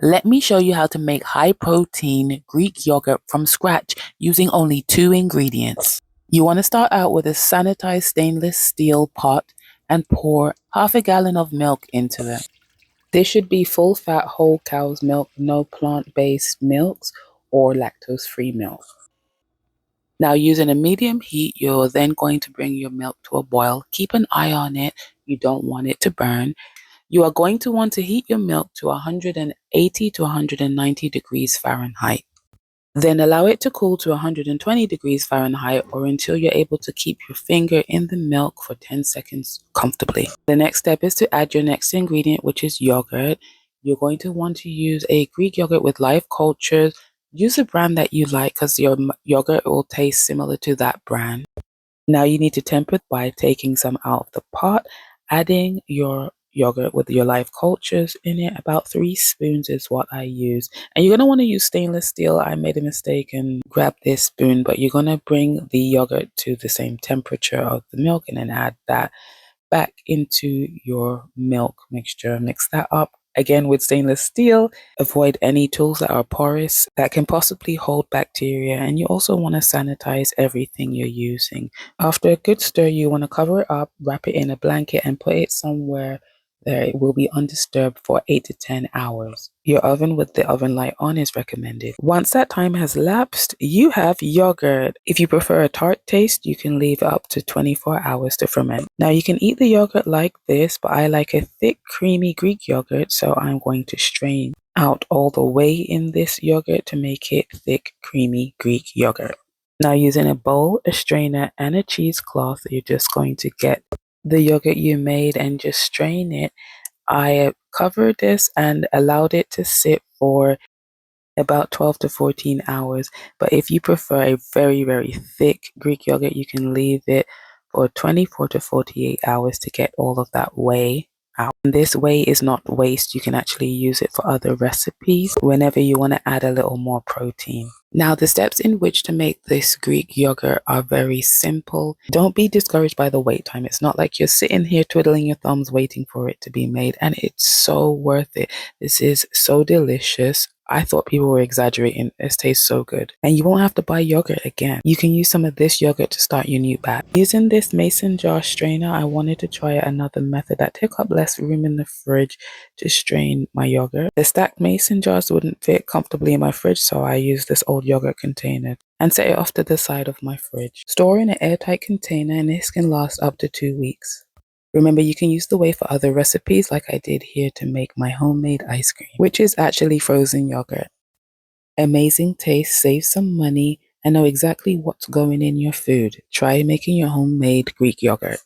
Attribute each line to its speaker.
Speaker 1: Let me show you how to make high-protein Greek yogurt from scratch using only 2 ingredients. You want to start out with a sanitized stainless steel pot and pour half a gallon of milk into it. This should be full-fat whole cow's milk, no plant-based milks or lactose-free milk. Now, using a medium heat, you're then going to bring your milk to a boil. Keep an eye on it. You don't want it to burn. You are going to want to heat your milk to 180 to 190 degrees Fahrenheit. Then allow it to cool to 120 degrees Fahrenheit or until you're able to keep your finger in the milk for 10 seconds comfortably. The next step is to add your next ingredient, which is yogurt. You're going to want to use a Greek yogurt with live cultures. Use a brand that you like because your yogurt will taste similar to that brand. Now you need to temper it by taking some out of the pot, adding your yogurt with your live cultures in it. About 3 spoons is what I use. And you're going to want to use stainless steel. I made a mistake and grabbed this spoon, but you're going to bring the yogurt to the same temperature of the milk and then add that back into your milk mixture. Mix that up again with stainless steel. Avoid any tools that are porous that can possibly hold bacteria, and you also want to sanitize everything you're using. After a good stir, you want to cover it up, wrap it in a blanket, and put it somewhere that it will be undisturbed for 8 to 10 hours. Your oven with the oven light on is recommended. Once that time has lapsed, you have yogurt. If you prefer a tart taste, you can leave up to 24 hours to ferment. Now you can eat the yogurt like this, but I like a thick, creamy Greek yogurt, so I'm going to strain out all the whey in this yogurt to make it thick, creamy Greek yogurt. Now using a bowl, a strainer, and a cheesecloth, you're just going to get the yogurt you made and just strain it. I covered this and allowed it to sit for about 12 to 14 hours. But if you prefer a very, very thick Greek yogurt, you can leave it for 24 to 48 hours to get all of that whey out. And this whey is not waste. You can actually use it for other recipes whenever you want to add a little more protein. Now, the steps in which to make this Greek yogurt are very simple. Don't be discouraged by the wait time. It's not like you're sitting here twiddling your thumbs waiting for it to be made, and it's so worth it. This is so delicious. I thought people were exaggerating. It tastes so good. And you won't have to buy yogurt again. You can use some of this yogurt to start your new batch. Using this mason jar strainer, I wanted to try another method that took up less room in the fridge to strain my yogurt. The stacked mason jars wouldn't fit comfortably in my fridge, so I used this old yogurt container and set it off to the side of my fridge. Store in an airtight container, and this can last up to 2 weeks. Remember, you can use the whey for other recipes like I did here to make my homemade ice cream, which is actually frozen yogurt. Amazing taste, save some money, and know exactly what's going in your food. Try making your homemade Greek yogurt.